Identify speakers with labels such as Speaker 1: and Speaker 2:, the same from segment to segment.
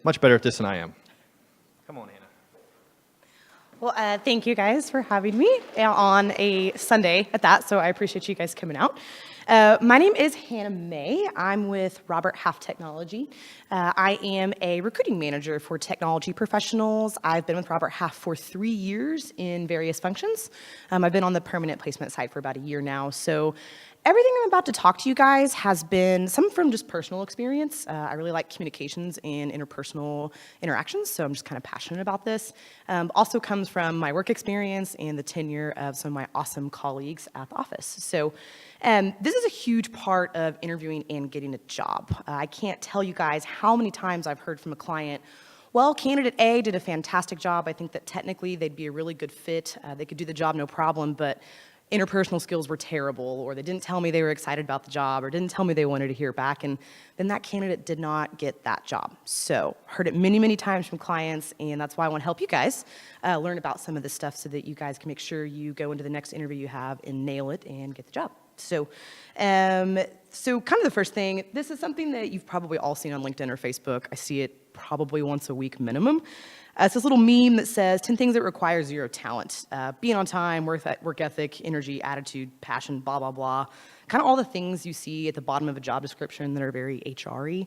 Speaker 1: much better at this than I am. Come on, Hannah.
Speaker 2: Well, thank you guys for having me on a Sunday at that, so I appreciate you guys coming out. My name is Hannah May. I'm with Robert Half Technology. I am a recruiting manager for technology professionals. I've been with Robert Half for 3 years in various functions. I've been on the permanent placement side for about a year now, so everything I'm about to talk to you guys has been some from just personal experience. I really like communications and interpersonal interactions, so I'm just kind of passionate about this. Also comes from my work experience and the tenure of some of my awesome colleagues at the office. So this is a huge part of interviewing and getting a job. I can't tell you guys how many times I've heard from a client, well, candidate A did a fantastic job. I think that technically they'd be a really good fit. They could do the job no problem, but interpersonal skills were terrible, or they didn't tell me they were excited about the job, or didn't tell me they wanted to hear back, and then that candidate did not get that job. So heard it many, many times from clients, and that's why I want to help you guys learn about some of this stuff so that you guys can make sure you go into the next interview you have and nail it and get the job. So kind of the first thing, this is something that you've probably all seen on LinkedIn or Facebook. I see it probably once a week minimum. It's this little meme that says 10 things that require 0 talent. Being on time, work ethic, energy, attitude, passion, blah, blah, blah. Kind of all the things you see at the bottom of a job description that are very HR-y.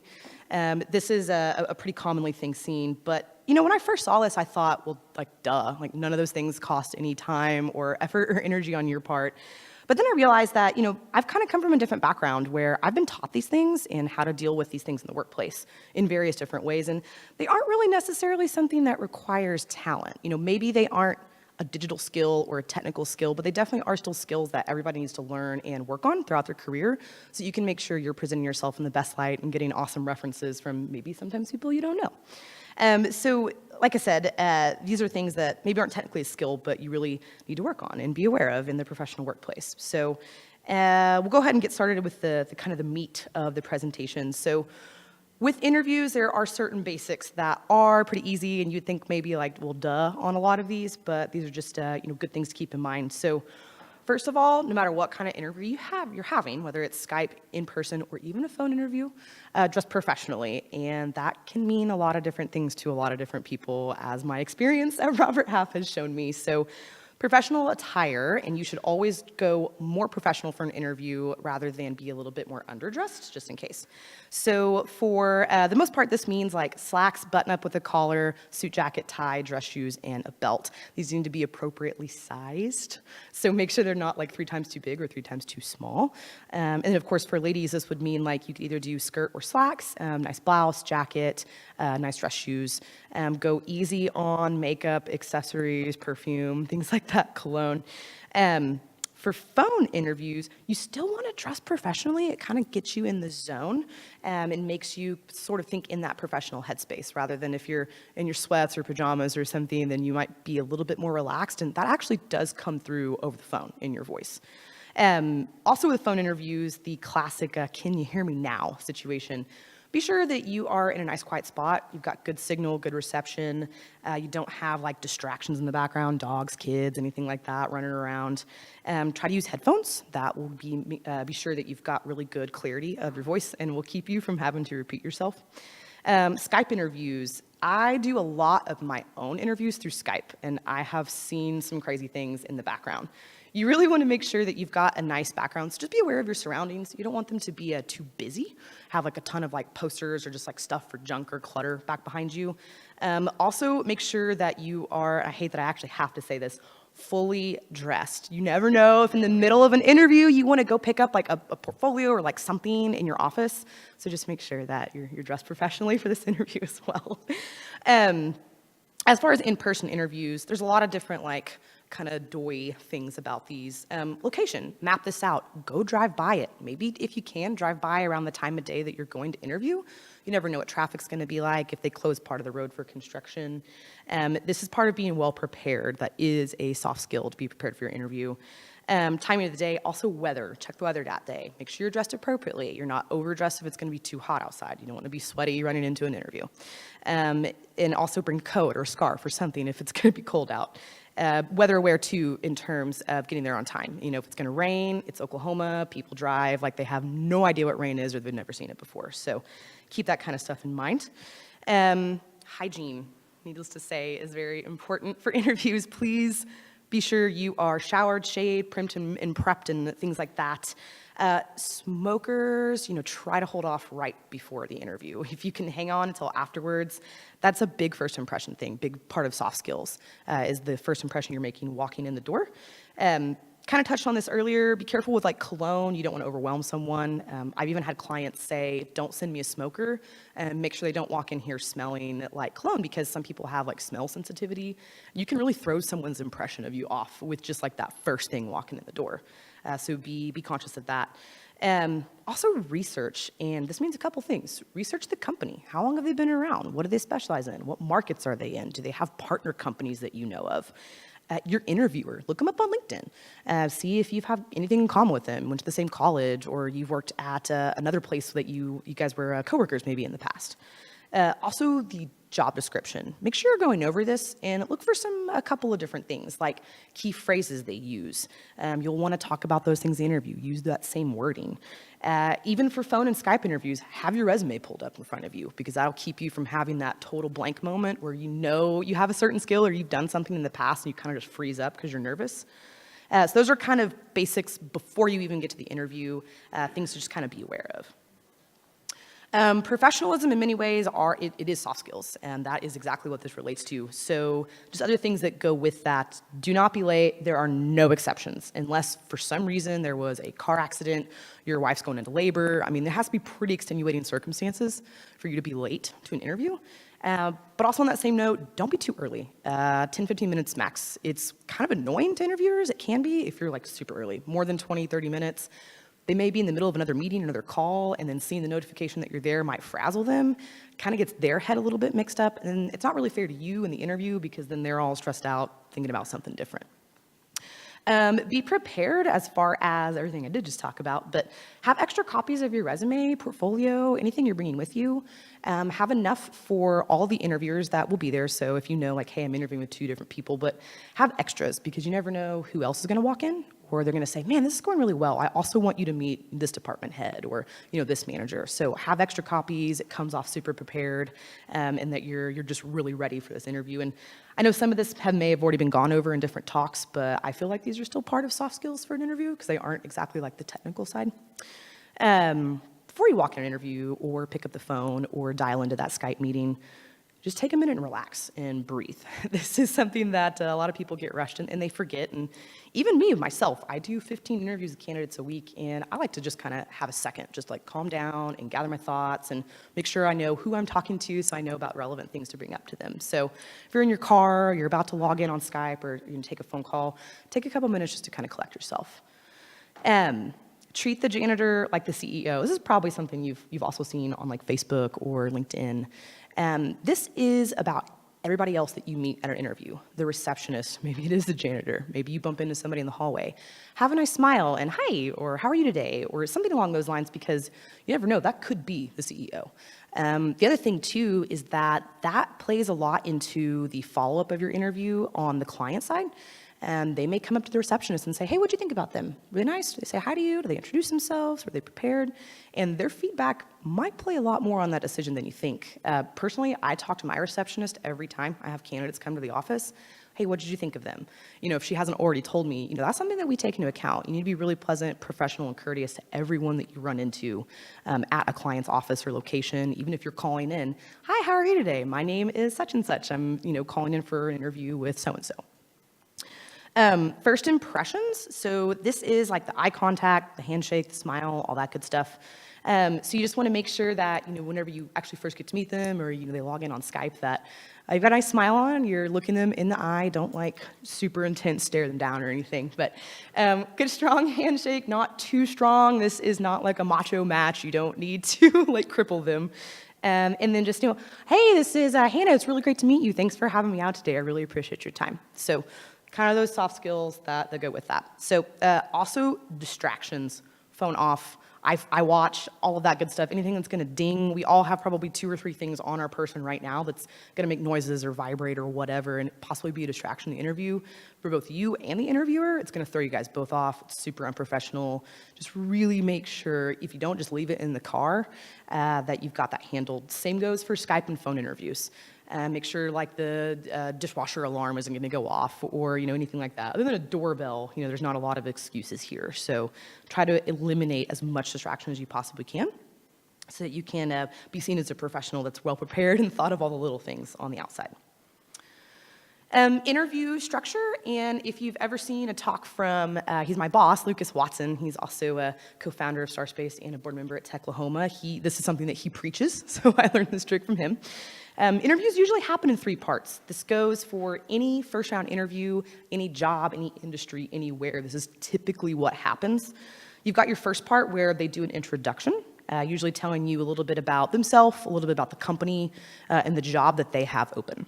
Speaker 2: This is a pretty commonly thing seen, but you know, when I first saw this, I thought, well, like, duh, like none of those things cost any time or effort or energy on your part. But then I realized that, you know, I've kind of come from a different background where I've been taught these things and how to deal with these things in the workplace in various different ways. And they aren't really necessarily something that requires talent. You know, maybe they aren't a digital skill or a technical skill, but they definitely are still skills that everybody needs to learn and work on throughout their career so you can make sure you're presenting yourself in the best light and getting awesome references from maybe sometimes people you don't know. So like I said, these are things that maybe aren't technically a skill, but you really need to work on and be aware of in the professional workplace. So we'll go ahead and get started with the kind of the meat of the presentation. So with interviews, there are certain basics that are pretty easy, and you'd think maybe like, well, duh, on a lot of these, but these are just you know, good things to keep in mind. So first of all, no matter what kind of interview you're having, whether it's Skype, in person, or even a phone interview, dress professionally. And that can mean a lot of different things to a lot of different people, as my experience at Robert Half has shown me. So professional attire, and you should always go more professional for an interview rather than be a little bit more underdressed, just in case. So for the most part, this means like slacks, button up with a collar, suit jacket, tie, dress shoes, and a belt. These need to be appropriately sized. So make sure they're not like 3 times too big or 3 times too small. And of course, for ladies, this would mean like you could either do skirt or slacks, nice blouse, jacket, nice dress shoes. Go easy on makeup, accessories, perfume, things like that, cologne. For phone interviews, you still want to dress professionally. It kind of gets you in the zone and makes you sort of think in that professional headspace rather than if you're in your sweats or pajamas or something, then you might be a little bit more relaxed, and that actually does come through over the phone in your voice. Also with phone interviews, the classic can you hear me now situation. Be sure that you are in a nice quiet spot. You've got good signal, good reception. You don't have like distractions in the background, dogs, kids, anything like that running around. Try to use headphones. That will be sure that you've got really good clarity of your voice and will keep you from having to repeat yourself. Skype interviews. I do a lot of my own interviews through Skype, and I have seen some crazy things in the background. You really want to make sure that you've got a nice background, so just be aware of your surroundings. You don't want them to be too busy, have like a ton of like posters or just like stuff for junk or clutter back behind you. Also, make sure that you are, I hate that I actually have to say this, fully dressed. You never know if in the middle of an interview you want to go pick up like a portfolio or like something in your office. So just make sure that you're dressed professionally for this interview as well. As far as in-person interviews, there's a lot of different like kind of doy things about these. Location, map this out, go drive by it. Maybe if you can, drive by around the time of day that you're going to interview. You never know what traffic's gonna be like, if they close part of the road for construction. This is part of being well prepared. That is a soft skill to be prepared for your interview. Timing of the day, also weather. Check the weather that day. Make sure you're dressed appropriately. You're not overdressed if it's gonna be too hot outside. You don't wanna be sweaty running into an interview. And also bring a coat or a scarf or something if it's gonna be cold out. Weather aware too in terms of getting there on time. You know, if it's gonna rain, it's Oklahoma, people drive like they have no idea what rain is or they've never seen it before. So keep that kind of stuff in mind. hygiene, needless to say, is very important for interviews. Please be sure you are showered, shaved, primed, and prepped, and things like that. Smokers, try to hold off right before the interview. If you can hang on until afterwards, that's a big first impression thing. Big part of soft skills is the first impression you're making walking in the door. Kind of touched on this earlier. Be careful with cologne. You don't want to overwhelm someone. I've even had clients say, don't send me a smoker, and make sure they don't walk in here smelling like cologne, because some people have smell sensitivity. You can really throw someone's impression of you off with just that first thing walking in the door. So be conscious of that. Also research, and this means a couple things. Research the company. How long have they been around? What do they specialize in? What markets are they in? Do they have partner companies that you know of? Your interviewer, look them up on LinkedIn. See if you have anything in common with them, went to the same college, or you've worked at another place that you guys were coworkers maybe in the past. Also, the job description. Make sure you're going over this and look for a couple of different things, like key phrases they use. You'll want to talk about those things in the interview. Use that same wording. Even for phone and Skype interviews, have your resume pulled up in front of you, because that'll keep you from having that total blank moment where you have a certain skill or you've done something in the past and you kind of just freeze up because you're nervous. So those are kind of basics before you even get to the interview, things to just kind of be aware of. Professionalism in many ways it is soft skills, and that is exactly what this relates to. So just other things that go with that: do not be late. There are no exceptions, unless for some reason there was a car accident, your wife's going into labor. There has to be pretty extenuating circumstances for you to be late to an interview. But also on that same note, don't be too early. 10, 15 minutes max. It's kind of annoying to interviewers. It can be if you're super early, more than 20, 30 minutes. They may be in the middle of another meeting, another call, and then seeing the notification that you're there might frazzle them, kind of gets their head a little bit mixed up, and it's not really fair to you in the interview, because then they're all stressed out thinking about something different. Be prepared as far as everything I did just talk about, but have extra copies of your resume, portfolio, anything you're bringing with you. Have enough for all the interviewers that will be there. So if hey, I'm interviewing with 2 different people, but have extras, because you never know who else is going to walk in, or they're going to say, man, this is going really well. I also want you to meet this department head or this manager. So have extra copies. It comes off super prepared, and that you're just really ready for this interview. And I know some of this may have already been gone over in different talks, but I feel like these are still part of soft skills for an interview, because they aren't exactly like the technical side. Before you walk in an interview or pick up the phone or dial into that Skype meeting, just take a minute and relax and breathe. This is something that a lot of people get rushed and they forget. And even me, myself, I do 15 interviews with candidates a week, and I like to just kind of have a second, just calm down and gather my thoughts and make sure I know who I'm talking to, so I know about relevant things to bring up to them. So if you're in your car, you're about to log in on Skype, or you're going to take a phone call, take a couple minutes just to kind of collect yourself. Treat the janitor like the CEO. This is probably something you've also seen on Facebook or LinkedIn. This is about everybody else that you meet at an interview. The receptionist, maybe it is the janitor, maybe you bump into somebody in the hallway. Have a nice smile and hi, or how are you today, or something along those lines, because you never know, that could be the CEO. The other thing too is that plays a lot into the follow-up of your interview on the client side. They may come up to the receptionist and say, hey, what'd you think about them? Really nice? Do they say hi to you? Do they introduce themselves? Were they prepared? And their feedback might play a lot more on that decision than you think. Personally, I talk to my receptionist every time I have candidates come to the office. Hey, what did you think of them? If she hasn't already told me, that's something that we take into account. You need to be really pleasant, professional, and courteous to everyone that you run into at a client's office or location, even if you're calling in. Hi, how are you today? My name is such and such. I'm, calling in for an interview with so-and-so. First impressions. So this is the eye contact, the handshake, the smile, all that good stuff. So you just want to make sure that, whenever you actually first get to meet them, or, they log in on Skype, that you've got a nice smile on, you're looking them in the eye, don't super intense stare them down or anything, but good strong handshake, not too strong. This is not a macho match. You don't need to cripple them. And then just, hey, this is Hannah. It's really great to meet you. Thanks for having me out today. I really appreciate your time. So kind of those soft skills that go with that. So also distractions, phone off, I watch, all of that good stuff. Anything that's going to ding. We all have probably 2 or 3 things on our person right now that's going to make noises or vibrate or whatever, and possibly be a distraction in the interview for both you and the interviewer. It's going to throw you guys both off. It's super unprofessional. Just really make sure, if you don't, just leave it in the car, that you've got that handled. Same goes for Skype and phone interviews. Make sure like the dishwasher alarm isn't going to go off or, anything like that. Other than a doorbell, there's not a lot of excuses here. So try to eliminate as much distraction as you possibly can so that you can be seen as a professional that's well prepared and thought of all the little things on the outside. Interview structure, and if you've ever seen a talk from, he's my boss, Lucas Watson. He's also a co-founder of Starspace and a board member at Techlahoma. This is something that he preaches, so I learned this trick from him. Interviews usually happen in 3 parts. This goes for any first-round interview, any job, any industry, anywhere. This is typically what happens. You've got your first part where they do an introduction, usually telling you a little bit about themselves, a little bit about the company, and the job that they have open.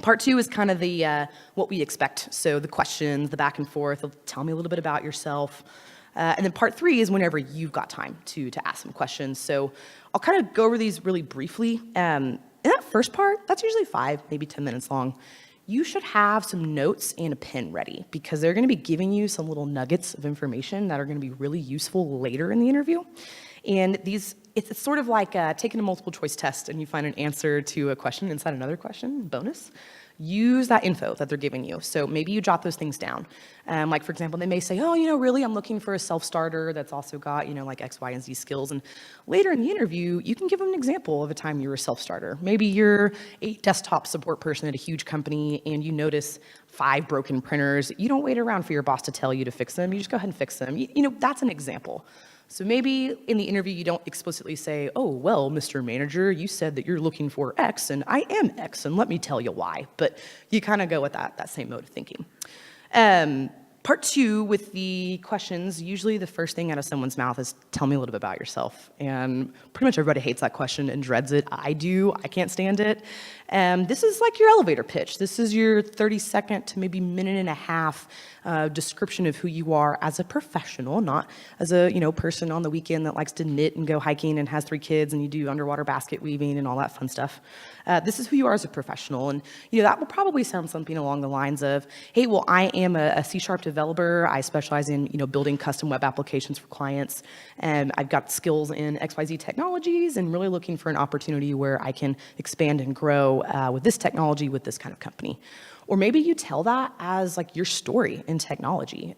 Speaker 2: Part 2 is kind of the what we expect. So the questions, the back and forth, they'll tell me a little bit about yourself. And then part 3 is whenever you've got time to ask some questions. So I'll kind of go over these really briefly. In that first part, that's usually 5, maybe 10 minutes long. You should have some notes and a pen ready because they're going to be giving you some little nuggets of information that are going to be really useful later in the interview. And it's sort of like taking a multiple choice test and you find an answer to a question inside another question, bonus. Use that info that they're giving you. So maybe you jot those things down. Like for example, they may say, oh, really, I'm looking for a self-starter that's also got, like X, Y, and Z skills. And later in the interview, you can give them an example of a time you were a self-starter. Maybe you're a desktop support person at a huge company and you notice 5 broken printers. You don't wait around for your boss to tell you to fix them. You just go ahead and fix them. That's an example. So maybe in the interview, you don't explicitly say, oh, well, Mr. Manager, you said that you're looking for X, and I am X, and let me tell you why. But you kind of go with that same mode of thinking. Part 2, with the questions, usually the first thing out of someone's mouth is, tell me a little bit about yourself. And pretty much everybody hates that question and dreads it. I do. I can't stand it. This is like your elevator pitch. This is your 30-second to maybe minute and a half description of who you are as a professional, not as a person on the weekend that likes to knit and go hiking and has 3 kids and you do underwater basket weaving and all that fun stuff. This is who you are as a professional. And that will probably sound something along the lines of, hey, well, I am a C# developer. I specialize in building custom web applications for clients. And I've got skills in XYZ technologies and really looking for an opportunity where I can expand and grow with this technology with this kind of company. Or maybe you tell that as like your story in technology.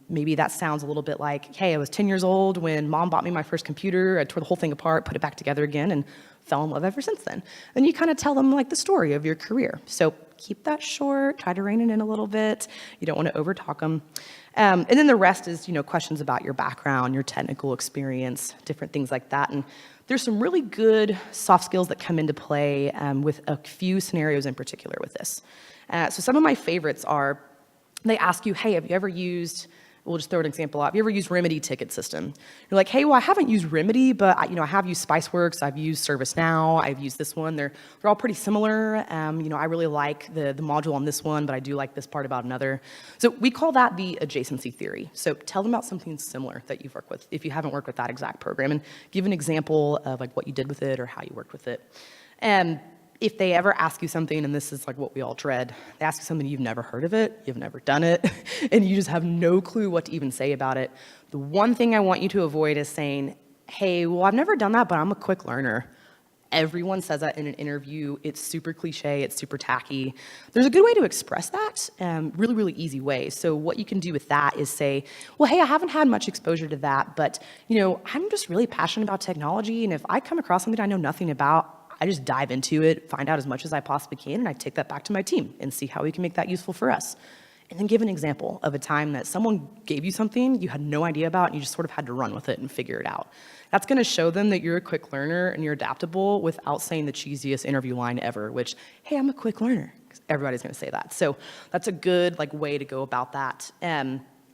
Speaker 2: Maybe that sounds a little bit like, hey, I was 10 years old when mom bought me my first computer. I tore the whole thing apart, put it back together again, and fell in love ever since then. Then you kind of tell them like the story of your career. So keep that short, try to rein it in a little bit. You don't want to overtalk them. And then the rest is, questions about your background, your technical experience, different things like that. And there's some really good soft skills that come into play with a few scenarios in particular with this. So some of my favorites are, they ask you, hey, have you ever used, we'll just throw an example out. Have you ever used Remedy ticket system? You're like, hey, well, I haven't used Remedy, but I have used Spiceworks, I've used ServiceNow, I've used this one. They're all pretty similar. I really like the module on this one, but I do like this part about another. So we call that the adjacency theory. So tell them about something similar that you've worked with if you haven't worked with that exact program, and give an example of like what you did with it or how you worked with it. If they ever ask you something, and this is like what we all dread, they ask you something you've never heard of it, you've never done it, and you just have no clue what to even say about it. The one thing I want you to avoid is saying, hey, well, I've never done that, but I'm a quick learner. Everyone says that in an interview. It's super cliche, it's super tacky. There's a good way to express that, really, really easy way. So what you can do with that is say, well, hey, I haven't had much exposure to that, but I'm just really passionate about technology, and if I come across something I know nothing about, I just dive into it, find out as much as I possibly can, and I take that back to my team and see how we can make that useful for us. And then give an example of a time that someone gave you something you had no idea about and you just sort of had to run with it and figure it out. That's going to show them that you're a quick learner and you're adaptable without saying the cheesiest interview line ever, which, hey, I'm a quick learner. 'Cause everybody's going to say that. So that's a good way to go about that.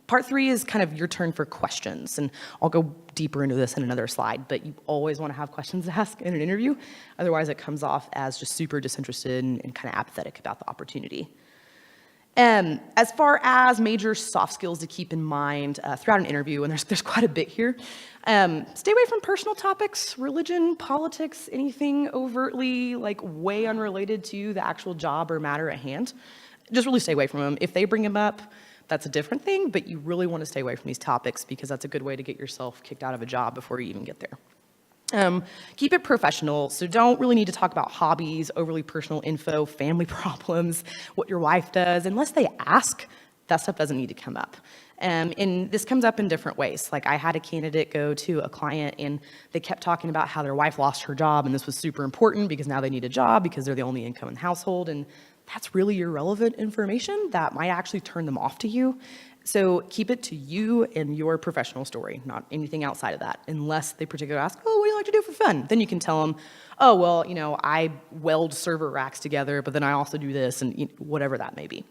Speaker 2: Part 3 is kind of your turn for questions, and I'll go deeper into this in another slide, but you always want to have questions to ask in an interview. Otherwise, it comes off as just super disinterested and kind of apathetic about the opportunity. As far as major soft skills to keep in mind throughout an interview, and there's quite a bit here, stay away from personal topics, religion, politics, anything overtly way unrelated to the actual job or matter at hand. Just really stay away from them. If they bring them up, that's a different thing, but you really want to stay away from these topics because that's a good way to get yourself kicked out of a job before you even get there. Keep it professional, so don't really need to talk about hobbies, overly personal info, family problems, what your wife does. Unless they ask, that stuff doesn't need to come up. And this comes up in different ways. Like I had a candidate go to a client and they kept talking about how their wife lost her job and this was super important because now they need a job because they're the only income in the household. And that's really irrelevant information that might actually turn them off to you. So keep it to you and your professional story, not anything outside of that, unless they particularly ask, oh, what do you like to do for fun? Then you can tell them, oh, well, I weld server racks together, but then I also do this, and whatever that may be.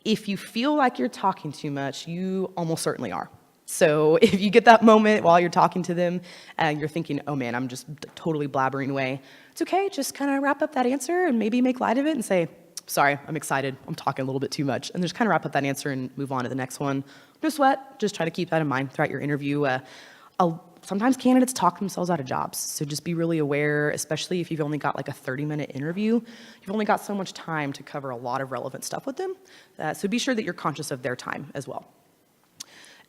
Speaker 2: If you feel like you're talking too much, you almost certainly are. So if you get that moment while you're talking to them and you're thinking, oh man, I'm just totally blabbering away, it's okay, just kind of wrap up that answer and maybe make light of it and say, sorry, I'm excited, I'm talking a little bit too much. And just kind of wrap up that answer and move on to the next one. No sweat, just try to keep that in mind throughout your interview. Sometimes candidates talk themselves out of jobs, so just be really aware, especially if you've only got like a 30-minute interview. You've only got so much time to cover a lot of relevant stuff with them, so be sure that you're conscious of their time as well.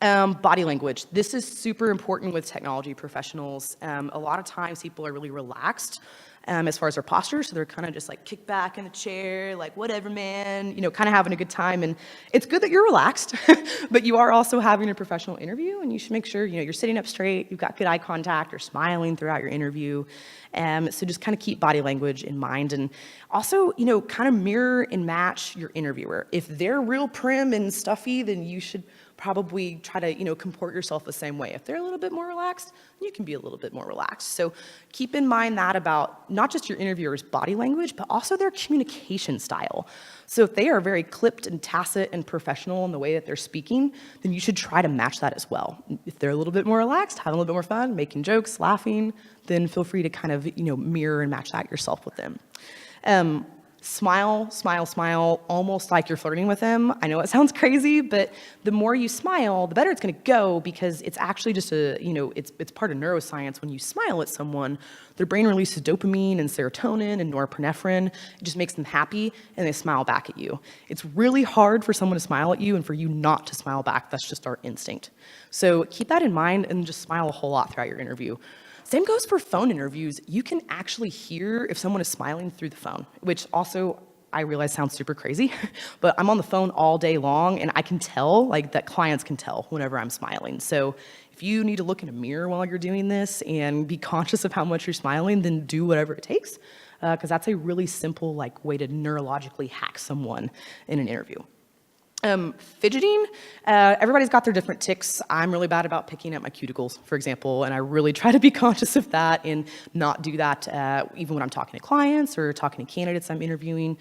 Speaker 2: Body language. This is super important with technology professionals. A lot of times people are really relaxed as far as their posture, so they're kind of just like kicked back in the chair, like whatever, man, kind of having a good time. And it's good that you're relaxed, but you are also having a professional interview, and you should make sure you're sitting up straight, you've got good eye contact, you're smiling throughout your interview. So just kind of keep body language in mind, and also kind of mirror and match your interviewer. If they're real prim and stuffy, then you should probably try to, comport yourself the same way. If they're a little bit more relaxed, you can be a little bit more relaxed. So keep in mind that about not just your interviewer's body language, but also their communication style. So if they are very clipped and tacit and professional in the way that they're speaking, then you should try to match that as well. If they're a little bit more relaxed, having a little bit more fun, making jokes, laughing, then feel free to kind of, mirror and match that yourself with them. Smile, smile, smile, almost like you're flirting with them. I know it sounds crazy, but the more you smile, the better it's going to go, because it's actually just it's part of neuroscience. When you smile at someone, their brain releases dopamine and serotonin and norepinephrine. It just makes them happy, and they smile back at you. It's really hard for someone to smile at you and for you not to smile back. That's just our instinct. So keep that in mind and just smile a whole lot throughout your interview. Same goes for phone interviews. You can actually hear if someone is smiling through the phone, which also I realize sounds super crazy, but I'm on the phone all day long and I can tell, that clients can tell whenever I'm smiling. So if you need to look in a mirror while you're doing this and be conscious of how much you're smiling, then do whatever it takes, because that's a really simple way to neurologically hack someone in an interview. Fidgeting, everybody's got their different tics. I'm really bad about picking at my cuticles, for example, and I really try to be conscious of that and not do that even when I'm talking to clients or talking to candidates I'm interviewing.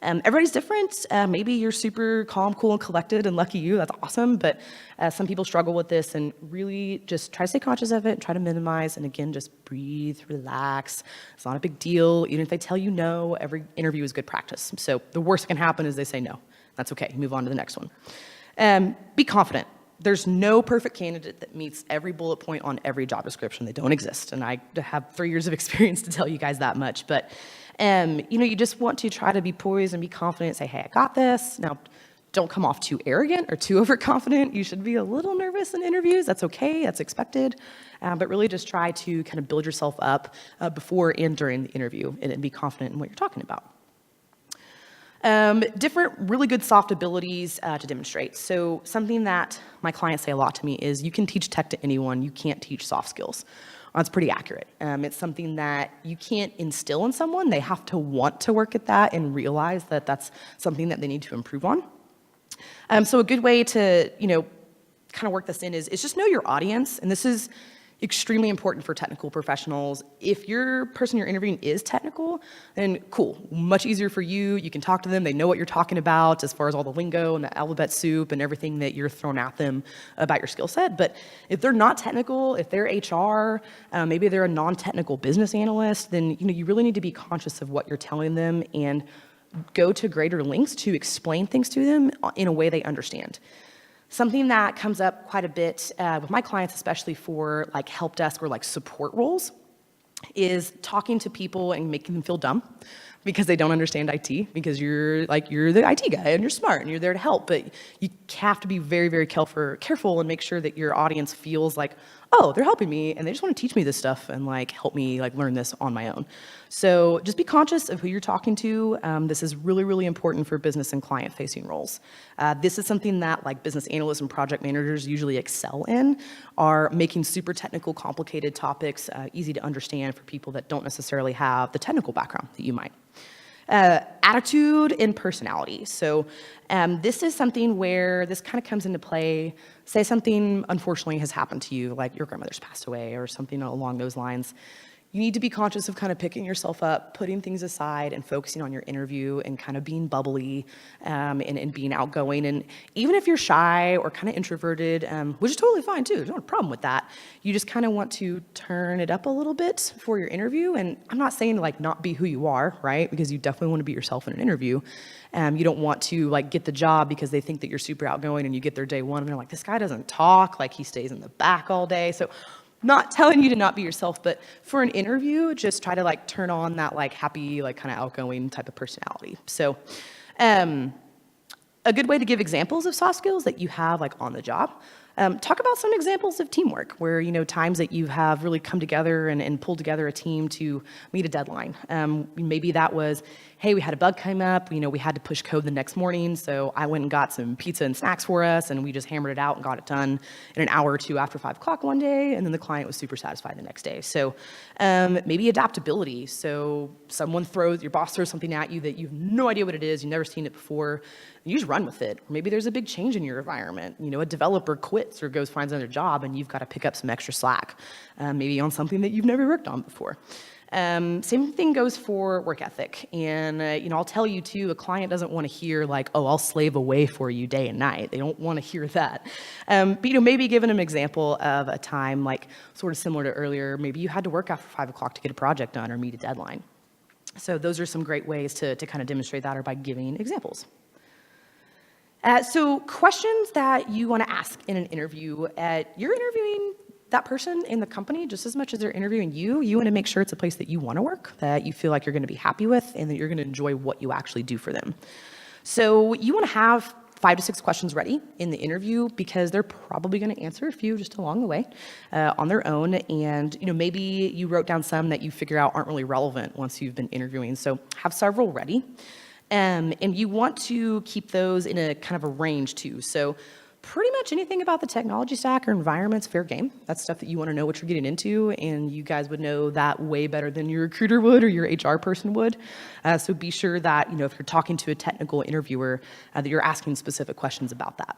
Speaker 2: Everybody's different. Maybe you're super calm, cool, and collected, and lucky you, that's awesome, but some people struggle with this, and really just try to stay conscious of it, try to minimize, and again, just breathe, relax. It's not a big deal. Even if they tell you no, every interview is good practice. So the worst that can happen is they say no. That's okay, move on to the next one. Be confident. There's no perfect candidate that meets every bullet point on every job description. They don't exist, and I have 3 years of experience to tell you guys that much. But you just want to try to be poised and be confident, say, hey, I got this. Now, don't come off too arrogant or too overconfident. You should be a little nervous in interviews. That's okay, that's expected. But really just try to kind of build yourself up before and during the interview and be confident in what you're talking about. Different really good soft abilities to demonstrate. So something that my clients say a lot to me is you can teach tech to anyone, you can't teach soft skills. That's pretty accurate. It's something that you can't instill in someone. They have to want to work at that and realize that that's something that they need to improve on. So a good way to, kind of work this in is just know your audience. And this is extremely important for technical professionals. If your person you're interviewing is technical, then cool, much easier for you. You can talk to them. They know what you're talking about as far as all the lingo and the alphabet soup and everything that you're throwing at them about your skill set. But if they're not technical, if they're HR, maybe they're a non-technical business analyst, then you really need to be conscious of what you're telling them and go to greater lengths to explain things to them in a way they understand. Something that comes up quite a bit with my clients, especially for help desk or support roles, is talking to people and making them feel dumb because they don't understand IT, because you're the IT guy and you're smart and you're there to help, but you have to be very, very careful and make sure that your audience feels like, oh, they're helping me and they just want to teach me this stuff and like help me like learn this on my own. So just be conscious of who you're talking to. This is really, really important for business and client facing roles. This is something that like business analysts and project managers usually excel in, are making super technical, complicated topics easy to understand for people that don't necessarily have the technical background that you might. Attitude and personality. So this is something where this kind of comes into play. Say something unfortunately has happened to you, like your grandmother's passed away or something along those lines. You need to be conscious of kind of picking yourself up, putting things aside, and focusing on your interview and kind of being bubbly and being outgoing. And even if you're shy or kind of introverted, which is totally fine too, there's no problem with that. You just kind of want to turn it up a little bit for your interview. And I'm not saying like not be who you are, right? Because you definitely want to be yourself in an interview. You don't want to like get the job because they think that you're super outgoing and you get there day one and they're like, this guy doesn't talk, like he stays in the back all day. So not telling you to not be yourself, but for an interview, just try to like turn on that like happy, like kind of outgoing type of personality. So a good way to give examples of soft skills that you have like on the job. Talk about some examples of teamwork where, you know, times that you have really come together and pulled together a team to meet a deadline. Maybe that was, hey, we had a bug come up, you know, we had to push code the next morning, so I went and got some pizza and snacks for us, and we just hammered it out and got it done in an hour or two after 5 o'clock one day, and then the client was super satisfied the next day. So maybe adaptability. So your boss throws something at you that you have no idea what it is, you've never seen it before, you just run with it. Or maybe there's a big change in your environment. You know, a developer quits or finds another job, and you've got to pick up some extra slack, maybe on something that you've never worked on before. Same thing goes for work ethic. And, you know, I'll tell you too, a client doesn't want to hear like, oh, I'll slave away for you day and night. They don't want to hear that. But, you know, maybe giving them an example of a time like sort of similar to earlier, maybe you had to work after 5 o'clock to get a project done or meet a deadline. So those are some great ways to kind of demonstrate that, or by giving examples. So questions that you want to ask in an interview. You're interviewing that person in the company just as much as they're interviewing you. You want to make sure it's a place that you want to work, that you feel like you're going to be happy with, and that you're going to enjoy what you actually do for them. So you want to have 5 to 6 questions ready in the interview, because they're probably going to answer a few just along the way on their own. And, you know, maybe you wrote down some that you figure out aren't really relevant once you've been interviewing. So have several ready. And you want to keep those in a kind of a range too. So pretty much anything about the technology stack or environment's fair game. That's stuff that you want to know what you're getting into, and you guys would know that way better than your recruiter would or your HR person would. So be sure that, you know, if you're talking to a technical interviewer, that you're asking specific questions about that.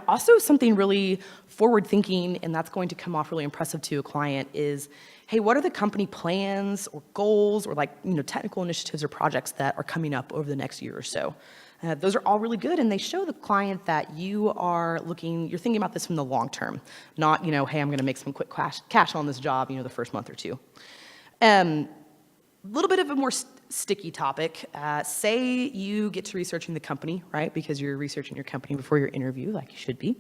Speaker 2: Also, something really forward-thinking, and that's going to come off really impressive to a client, is, hey, what are the company plans or goals or, like, you know, technical initiatives or projects that are coming up over the next year or so? Those are all really good, and they show the client that you're thinking about this from the long term, not, you know, hey, I'm going to make some quick cash on this job, you know, the first month or two. A little bit of a more sticky topic. Say you get to researching the company, right? Because you're researching your company before your interview, like you should be.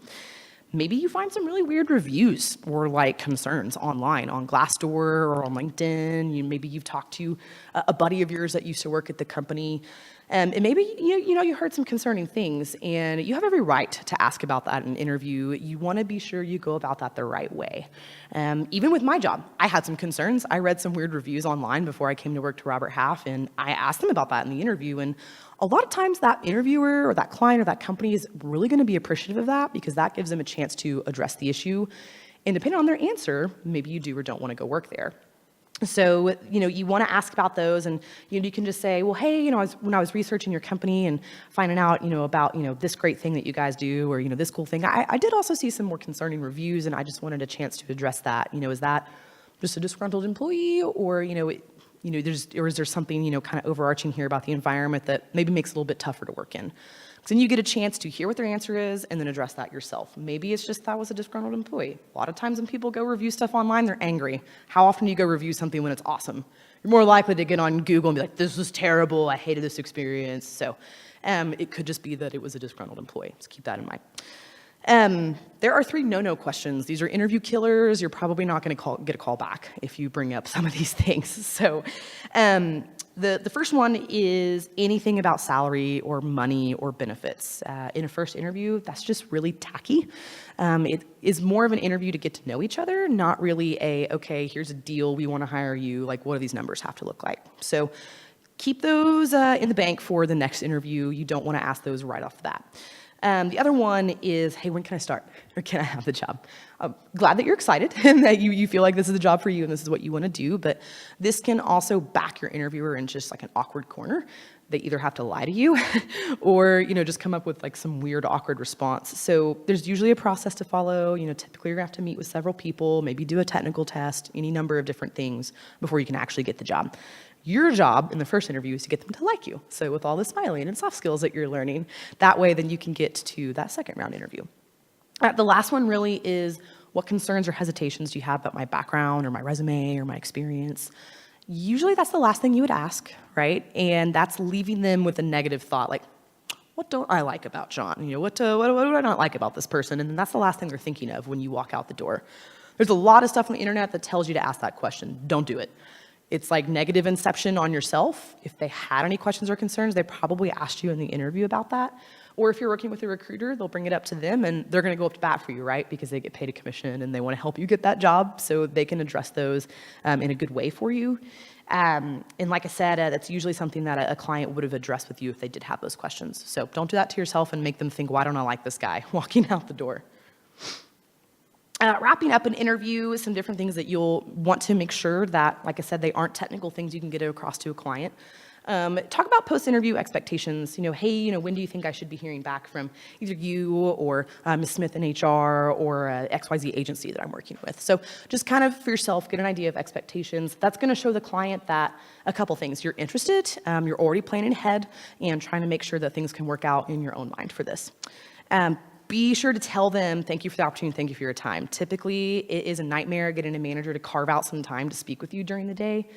Speaker 2: Maybe you find some really weird reviews or like concerns online on Glassdoor or on LinkedIn. Maybe you've talked to a buddy of yours that used to work at the company. And maybe you heard some concerning things, and you have every right to ask about that in an interview. You want to be sure you go about that the right way. Even with my job, I had some concerns. I read some weird reviews online before I came to work to Robert Half, and I asked them about that in the interview. And a lot of times that interviewer or that client or that company is really going to be appreciative of that, because that gives them a chance to address the issue. And depending on their answer, maybe you do or don't want to go work there. So, you want to ask about those, and, you can just say, well, hey, when I was researching your company and finding out, about, this great thing that you guys do, or, this cool thing, I did also see some more concerning reviews, and I just wanted a chance to address that. Is that just a disgruntled employee, or, is there something, kind of overarching here about the environment that maybe makes it a little bit tougher to work in? So then you get a chance to hear what their answer is and then address that yourself. Maybe it's just that was a disgruntled employee. A lot of times when people go review stuff online, they're angry. How often do you go review something when it's awesome? You're more likely to get on Google and be like, this was terrible, I hated this experience. So it could just be that it was a disgruntled employee. So keep that in mind. There are 3 no-no questions. These are interview killers. You're probably not going to get a call back if you bring up some of these things. So The first one is anything about salary or money or benefits. In a first interview, that's just really tacky. It is more of an interview to get to know each other, not really okay, here's a deal, we want to hire you, like what do these numbers have to look like? So keep those in the bank for the next interview. You don't want to ask those right off the bat. The other one is, hey, when can I start? Or can I have the job? I'm glad that you're excited and that you feel like this is the job for you and this is what you want to do, but this can also back your interviewer in just like an awkward corner. They either have to lie to you or, just come up with like some weird, awkward response. So there's usually a process to follow. Typically you're gonna have to meet with several people, maybe do a technical test, any number of different things before you can actually get the job. Your job in the first interview is to get them to like you. So with all the smiling and soft skills that you're learning, that way then you can get to that second round interview. The last one really is, what concerns or hesitations do you have about my background or my resume or my experience? Usually that's the last thing you would ask, right? And that's leaving them with a negative thought, like, what don't I like about John? What do I not like about this person? And then that's the last thing they're thinking of when you walk out the door. There's a lot of stuff on the internet that tells you to ask that question. Don't do it. It's like negative inception on yourself. If they had any questions or concerns, they probably asked you in the interview about that. Or if you're working with a recruiter, they'll bring it up to them and they're gonna go up to bat for you, right? Because they get paid a commission and they wanna help you get that job, so they can address those in a good way for you. And like I said, that's usually something that a client would have addressed with you if they did have those questions. So don't do that to yourself and make them think, why don't I like this guy walking out the door? Wrapping up an interview, some different things that you'll want to make sure that, like I said, they aren't technical things you can get across to a client. Talk about post-interview expectations. Hey, when do you think I should be hearing back from either you or Ms. Smith in HR or XYZ agency that I'm working with? So just kind of for yourself, get an idea of expectations. That's going to show the client that a couple things. You're interested, you're already planning ahead, and trying to make sure that things can work out in your own mind for this. Be sure to tell them, thank you for the opportunity, thank you for your time. Typically, it is a nightmare getting a manager to carve out some time to speak with you during the day.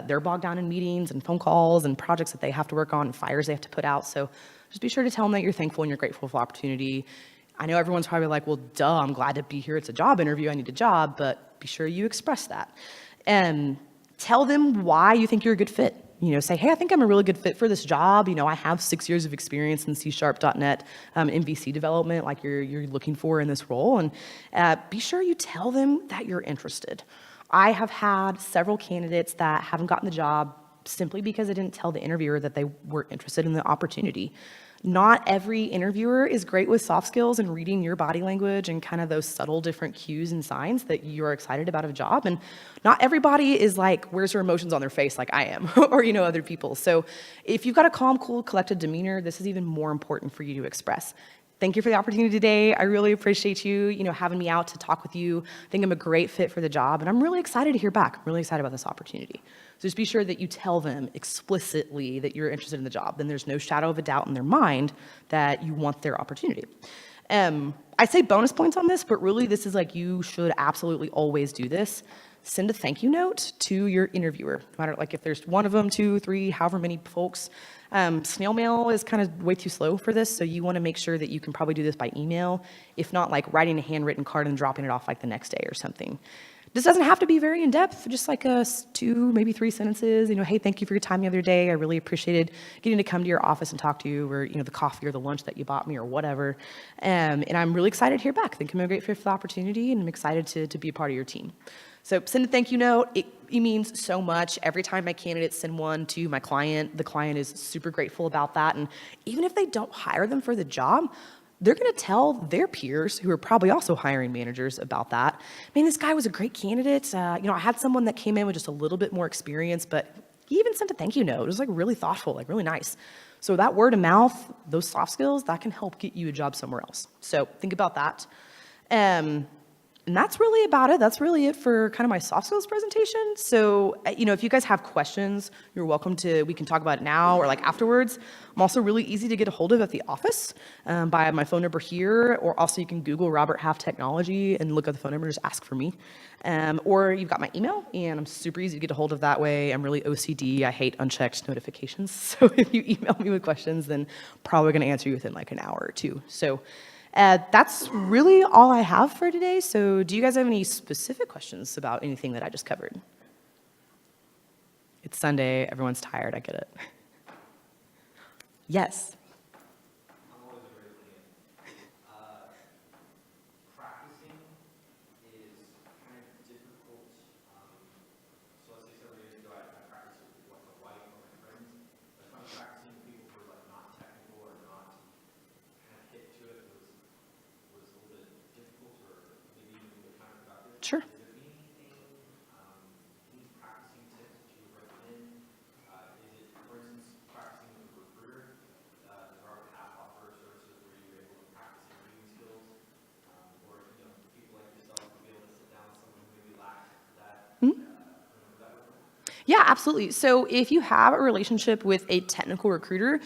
Speaker 2: They're bogged down in meetings and phone calls and projects that they have to work on and fires they have to put out. So just be sure to tell them that you're thankful and you're grateful for the opportunity. I know everyone's probably like, well, duh, I'm glad to be here. It's a job interview, I need a job, but be sure you express that. And tell them why you think you're a good fit. Say, hey, I think I'm a really good fit for this job. I have 6 years of experience in C#.NET MVC development like you're looking for in this role. And be sure you tell them that you're interested. I have had several candidates that haven't gotten the job simply because they didn't tell the interviewer that they were interested in the opportunity. Not every interviewer is great with soft skills and reading your body language and kind of those subtle different cues and signs that you're excited about a job. And not everybody is like, wears their emotions on their face like I am or, other people. So if you've got a calm, cool, collected demeanor, this is even more important for you to express. Thank you for the opportunity today. I really appreciate you, having me out to talk with you. I think I'm a great fit for the job, and I'm really excited to hear back. I'm really excited about this opportunity. So just be sure that you tell them explicitly that you're interested in the job. Then there's no shadow of a doubt in their mind that you want their opportunity. I say bonus points on this, but really this is like, you should absolutely always do this. Send a thank you note to your interviewer. No matter like if there's one of them, 2, 3, however many folks. Snail mail is kind of way too slow for this, so you want to make sure that you can probably do this by email, if not like writing a handwritten card and dropping it off like the next day or something. This doesn't have to be very in-depth, just like 2, maybe 3 sentences. Hey, thank you for your time the other day. I really appreciated getting to come to your office and talk to you, or the coffee or the lunch that you bought me or whatever. And I'm really excited to hear back. I think I'm a great fit for the opportunity, and I'm excited to be a part of your team. So send a thank you note. It means so much. Every time my candidates send one to my client, the client is super grateful about that. And even if they don't hire them for the job, they're going to tell their peers, who are probably also hiring managers, about that. Man, this guy was a great candidate. I had someone that came in with just a little bit more experience, but he even sent a thank you note. It was like really thoughtful, like really nice. So that word of mouth, those soft skills, that can help get you a job somewhere else. So think about that. And that's really about it. That's really it for kind of my soft skills presentation. So, if you guys have questions, you're welcome to, we can talk about it now or like afterwards. I'm also really easy to get a hold of at the office by my phone number here, or also you can Google Robert Half Technology and look at the phone number, just ask for me. Or you've got my email, and I'm super easy to get a hold of that way. I'm really OCD. I hate unchecked notifications. So if you email me with questions, then probably going to answer you within like an hour or 2. So that's really all I have for today. So do you guys have any specific questions about anything that I just covered? It's Sunday, everyone's tired, I get it. Yes.
Speaker 1: I'm always a great fan. Practicing is kind of difficult. So let's say several years ago, I practiced with like a wife or my friends. But if I'm practicing with people who are like not technical or not kind of hit to it, was a little bit difficult or maybe even a little bit counterproductive.
Speaker 2: Sure.
Speaker 1: Is there anything, any practicing tips that you would recommend? Is it, for instance, practicing with a recruiter? Does Robert Half offer services where you're able to practice interviewing skills? Or, you know, people like yourself to be able to sit down with someone who maybe lacks that, that would work?
Speaker 2: Yeah, absolutely. So if you have a relationship with a technical recruiter,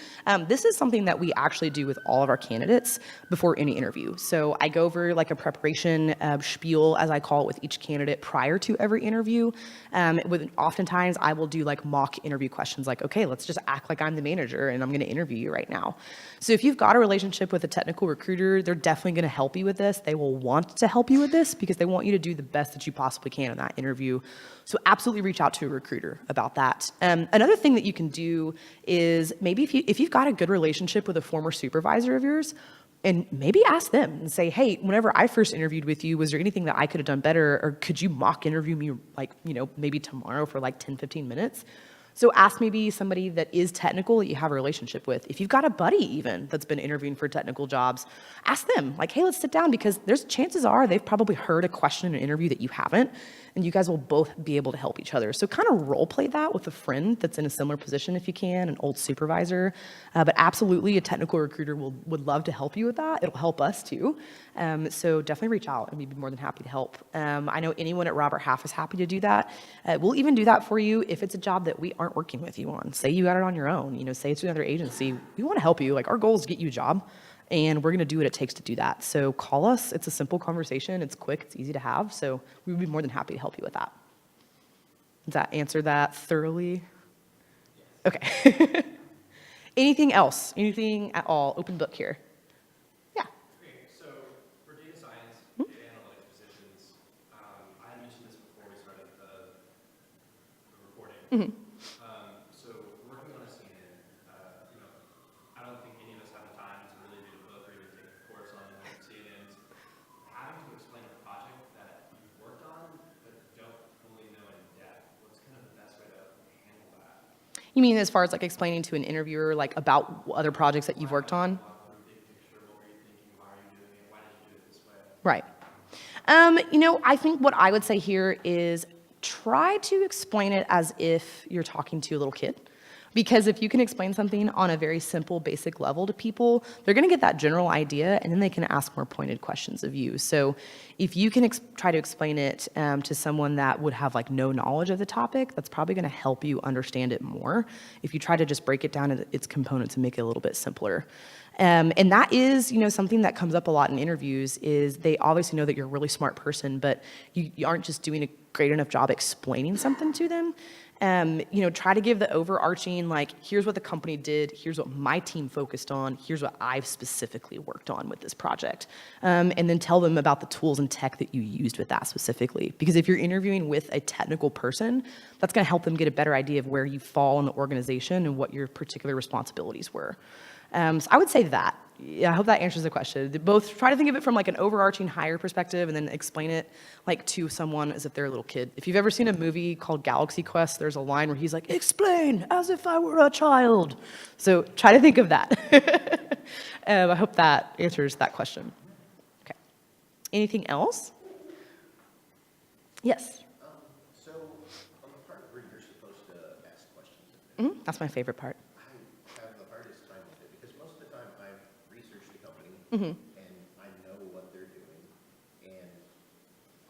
Speaker 2: this is something that we actually do with all of our candidates before any interview. So I go over like a preparation spiel, as I call it, with each candidate prior to every interview. Oftentimes I will do like mock interview questions like, okay, let's just act like I'm the manager and I'm going to interview you right now. So if you've got a relationship with a technical recruiter, they're definitely going to help you with this. They will want to help you with this because they want you to do the best that you possibly can in that interview. So absolutely reach out to a recruiter about that. Another thing that you can do is maybe if you've got a good relationship with a former supervisor of yours, and maybe ask them and say, hey, whenever I first interviewed with you, was there anything that I could have done better? Or could you mock interview me like, maybe tomorrow for like 10, 15 minutes? So ask maybe somebody that is technical that you have a relationship with. If you've got a buddy even that's been interviewing for technical jobs, ask them like, hey, let's sit down because there's chances are they've probably heard a question in an interview that you haven't, and you guys will both be able to help each other. So kind of role play that with a friend that's in a similar position if you can, an old supervisor. But absolutely a technical recruiter would love to help you with that. It'll help us too. So definitely reach out and we'd be more than happy to help. I know anyone at Robert Half is happy to do that. We'll even do that for you if it's a job that we aren't working with you on. Say you got it on your own, say it's another agency. We want to help you. Like our goal is to get you a job and we're going to do what it takes to do that. So call us. It's a simple conversation. It's quick. It's easy to have. So we would be more than happy to help you with that. Does that answer that thoroughly? Yes. Okay. Anything else? Anything at all? Open book here. Yeah.
Speaker 3: Great. So for data science, data analytics positions, I had mentioned this before we started the recording. So working on a CNN, I don't think any of us have the time to really read a book or even take a course on CNNs. Having to explain a project that you've worked on but don't fully know in depth, what's kind of the best way to handle that?
Speaker 2: You mean as far as like explaining to an interviewer like about other projects that you've worked on?
Speaker 3: Big picture, what were you thinking? Why are you doing it? Why did you do it this way?
Speaker 2: Right. I think what I would say here is try to explain it as if you're talking to a little kid. Because if you can explain something on a very simple, basic level to people, they're going to get that general idea, and then they can ask more pointed questions of you. So if you can try to explain it to someone that would have like no knowledge of the topic, that's probably going to help you understand it more. If you try to just break it down into its components and make it a little bit simpler. And that is, something that comes up a lot in interviews is they obviously know that you're a really smart person, but you aren't just doing a great enough job explaining something to them. Try to give the overarching, like, here's what the company did, here's what my team focused on, here's what I've specifically worked on with this project. And then tell them about the tools and tech that you used with that specifically. Because if you're interviewing with a technical person, that's going to help them get a better idea of where you fall in the organization and what your particular responsibilities were. So I would say that. Yeah, I hope that answers the question. Both try to think of it from like an overarching higher perspective and then explain it like to someone as if they're a little kid. If you've ever seen a movie called Galaxy Quest, there's a line where he's like, explain as if I were a child. So try to think of that. I hope that answers that question. Okay. Anything else? Yes?
Speaker 4: So on the part where you're supposed to ask questions,
Speaker 2: That's my favorite part.
Speaker 4: I have the hardest time with it because most of the time I've researched the company and I know what they're doing. And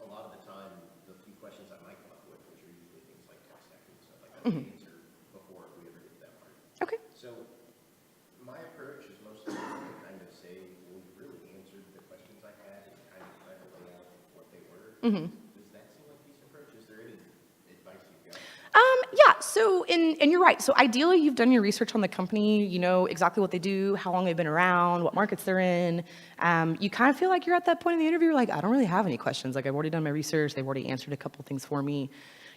Speaker 4: a lot of the time, the few questions I might come up with, which are usually things like tech stack and stuff like that, I can answer before we ever get to that part.
Speaker 2: Okay.
Speaker 4: So my approach is mostly to kind of say, well, you really answered the questions I had and kind of try to lay out what they were. Does that seem like a decent approach? Is there any advice you've got?
Speaker 2: Yeah, so, and you're right. So ideally, you've done your research on the company, you know exactly what they do, how long they've been around, what markets they're in. You kind of feel like you're at that point in the interview, you're like, I don't really have any questions. Like, I've already done my research. They've already answered a couple things for me.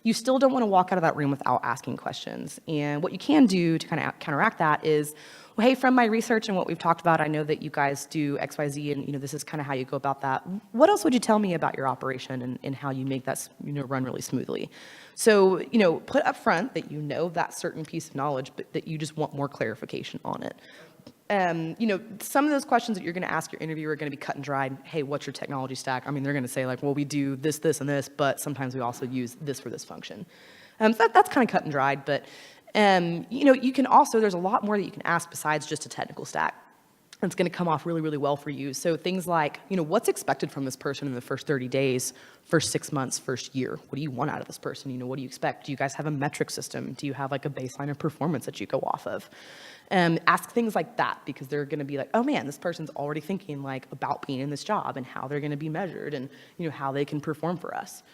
Speaker 2: you still don't want to walk out of that room without asking questions. And what you can do to kind of counteract that is, well, hey, from my research and what we've talked about, I know that you guys do X, Y, Z, and this is kind of how you go about that. What else would you tell me about your operation and how you make that run really smoothly? So put up front that that certain piece of knowledge, but that you just want more clarification on it. Some of those questions that you're going to ask your interviewer are going to be cut and dried. Hey, what's your technology stack? I mean, they're going to say like, well, we do this, this, and this, but sometimes we also use this for this function. So that's kind of cut and dried, but you can also, there's a lot more that you can ask besides just a technical stack. It's going to come off really, really well for you. So things like, what's expected from this person in the first 30 days, first 6 months, first year? What do you want out of this person? What do you expect? Do you guys have a metric system? Do you have like a baseline of performance that you go off of? Ask things like that, because they're going to be like, oh man, this person's already thinking like about being in this job and how they're going to be measured and how they can perform for us.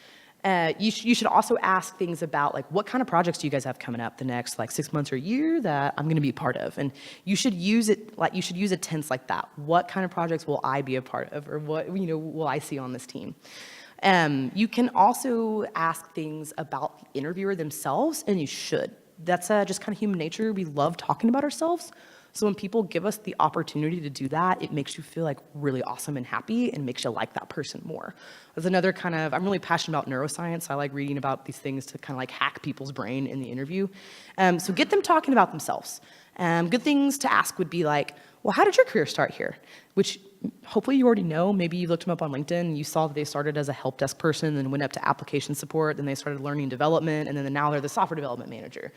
Speaker 2: You should also ask things about like, what kind of projects do you guys have coming up the next like 6 months or a year that I'm going to be part of? And you should use a tense like that. What kind of projects will I be a part of, or what will I see on this team? You can also ask things about the interviewer themselves, and you should. That's just kind of human nature. We love talking about ourselves. So when people give us the opportunity to do that, it makes you feel like really awesome and happy and makes you like that person more. There's another kind of, I'm really passionate about neuroscience. I like reading about these things to kind of like hack people's brain in the interview. So get them talking about themselves. Good things to ask would be like, well, how did your career start here? Which hopefully you already know. Maybe you looked them up on LinkedIn and you saw that they started as a help desk person, then went up to application support, then they started learning development, and then now they're the software development manager.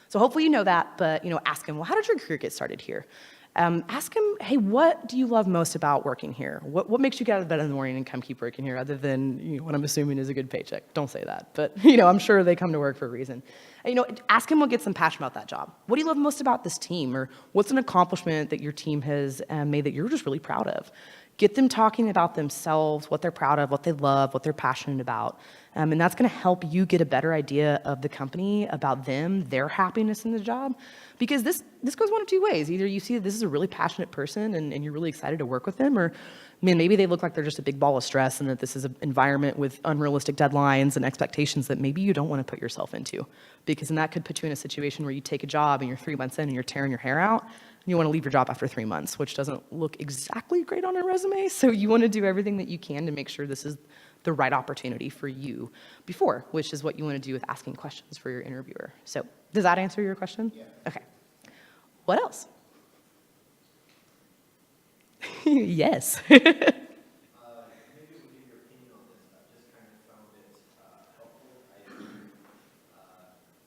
Speaker 2: So hopefully you know that, but ask them, well, how did your career get started here? Ask them, hey, what do you love most about working here? What makes you get out of bed in the morning and come keep working here, other than what I'm assuming is a good paycheck? Don't say that, but I'm sure they come to work for a reason. Ask them what gets them passionate about that job. What do you love most about this team, or what's an accomplishment that your team has made that you're just really proud of? Get them talking about themselves, what they're proud of, what they love, what they're passionate about. And that's going to help you get a better idea of the company, about them, their happiness in the job. Because this goes one of two ways. Either you see that this is a really passionate person and you're really excited to work with them, or maybe they look like they're just a big ball of stress and that this is an environment with unrealistic deadlines and expectations that maybe you don't want to put yourself into. Because then that could put you in a situation where you take a job and you're 3 months in and you're tearing your hair out. You want to leave your job after 3 months, which doesn't look exactly great on a resume. So you want to do everything that you can to make sure this is the right opportunity for you before, which is what you want to do with asking questions for your interviewer. So does that answer your question? Yeah. Okay. What else? Yes.
Speaker 1: Maybe we'll give your opinion on this. I just kind of found it helpful.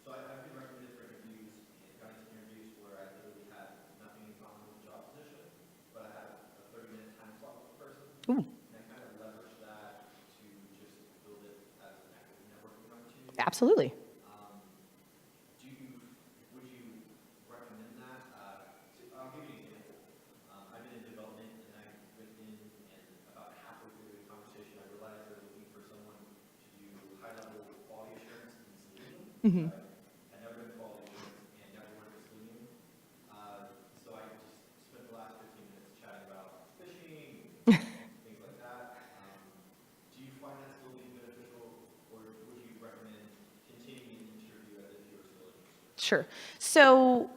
Speaker 1: So I've been recommended for interviews, and got into interviews where I literally had nothing in common with the job position, but I had a 30-minute time slot with the person.
Speaker 2: Ooh.
Speaker 1: And I kind of leveraged that to just build it as an active networking opportunity.
Speaker 2: Absolutely.
Speaker 1: Would you recommend that? I'll give you an example. I've been in development, and I've written in, and about halfway through the conversation, I realized they're looking for someone to do high-level quality assurance in Selenium.
Speaker 2: Mm-hmm.
Speaker 1: I've never done quality assurance and never worked with Selenium. So I just spent the last 15 minutes chatting about phishing, things like that. Do you find that still being beneficial, or would you recommend continuing the interview as if you were still interested?
Speaker 2: Sure. So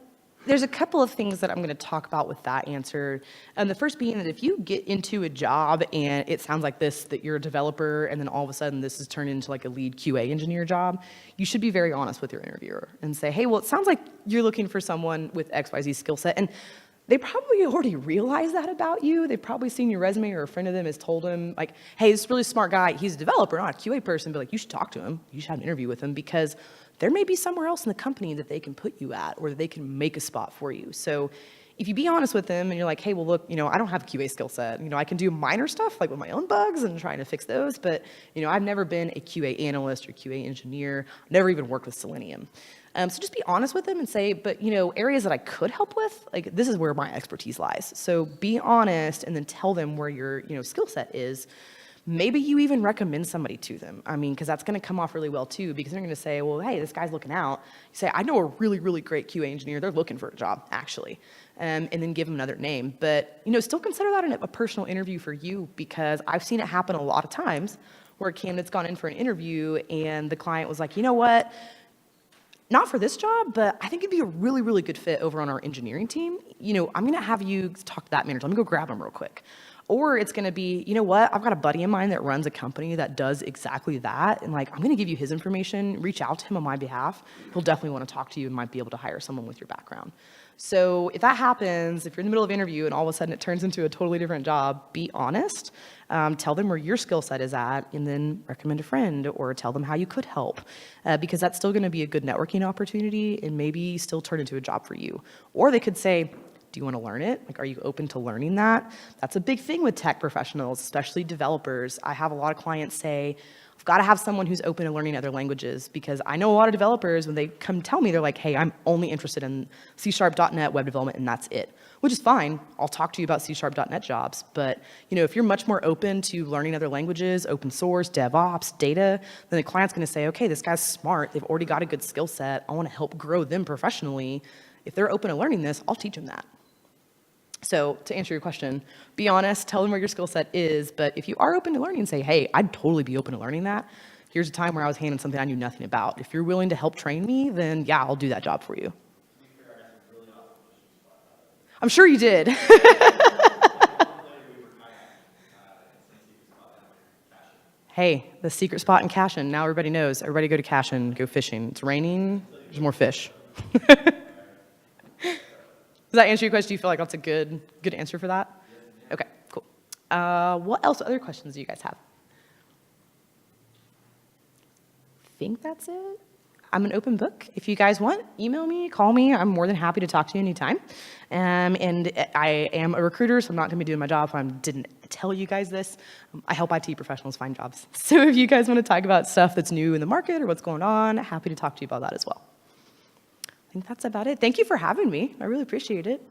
Speaker 2: there's a couple of things that I'm going to talk about with that answer. The first being that if you get into a job and it sounds like this, that you're a developer, and then all of a sudden this is turned into like a lead QA engineer job, you should be very honest with your interviewer and say, hey, well, it sounds like you're looking for someone with XYZ skill set. And they probably already realize that about you. They've probably seen your resume, or a friend of them has told them, like, hey, this really smart guy, he's a developer, not a QA person, but like, you should talk to him. You should have an interview with him, because there may be somewhere else in the company that they can put you at, or that they can make a spot for you. So if you be honest with them and you're like, hey, well, look, I don't have a QA skill set. I can do minor stuff like with my own bugs and trying to fix those, but I've never been a QA analyst or QA engineer. I've never even worked with Selenium. So just be honest with them and say, but areas that I could help with, like, this is where my expertise lies. So be honest, and then tell them where your skill set is. Maybe you even recommend somebody to them. Because that's going to come off really well too, because they're going to say, well, hey, this guy's looking out. You say, I know a really, really great QA engineer. They're looking for a job, actually. And then give them another name. But, still consider that a personal interview for you, because I've seen it happen a lot of times where a candidate's gone in for an interview and the client was like, you know what, not for this job, but I think it'd be a really, really good fit over on our engineering team. You know, I'm gonna have you talk to that manager. Let me go grab him real quick. Or it's gonna be, you know what, I've got a buddy of mine that runs a company that does exactly that, and like, I'm gonna give you his information, reach out to him on my behalf. He'll definitely wanna talk to you and might be able to hire someone with your background. So if that happens, if you're in the middle of an interview and all of a sudden it turns into a totally different job, be honest. Tell them where your skill set is at, and then recommend a friend or tell them how you could help, because that's still gonna be a good networking opportunity and maybe still turn into a job for you. Or they could say, do you want to learn it? Like, are you open to learning that? That's a big thing with tech professionals, especially developers. I have a lot of clients say, I've got to have someone who's open to learning other languages, because I know a lot of developers, when they come tell me, they're like, hey, I'm only interested in C#, .NET, web development, and that's it. Which is fine. I'll talk to you about C#, .NET jobs. But you know, if you're much more open to learning other languages, open source, DevOps, data, then the client's going to say, okay, this guy's smart. They've already got a good skill set. I want to help grow them professionally. If they're open to learning this, I'll teach them that. So to answer your question, be honest, tell them where your skill set is, but if you are open to learning, say, hey, I'd totally be open to learning that. Here's a time where I was handling something I knew nothing about. If you're willing to help train me, then yeah, I'll do that job for you. I'm sure you did. Hey, the secret spot in Cashin. Now everybody knows. Everybody go to Cashin, go fishing. It's raining, there's more fish. Does that answer your question? Do you feel like that's a good answer for that? Okay, cool. What else? Other questions do you guys have? I think that's it. I'm an open book. If you guys want, email me, call me. I'm more than happy to talk to you anytime. And I am a recruiter, so I'm not going to be doing my job if I didn't tell you guys this. I help IT professionals find jobs. So if you guys want to talk about stuff that's new in the market or what's going on, happy to talk to you about that as well. I think that's about it. Thank you for having me. I really appreciate it.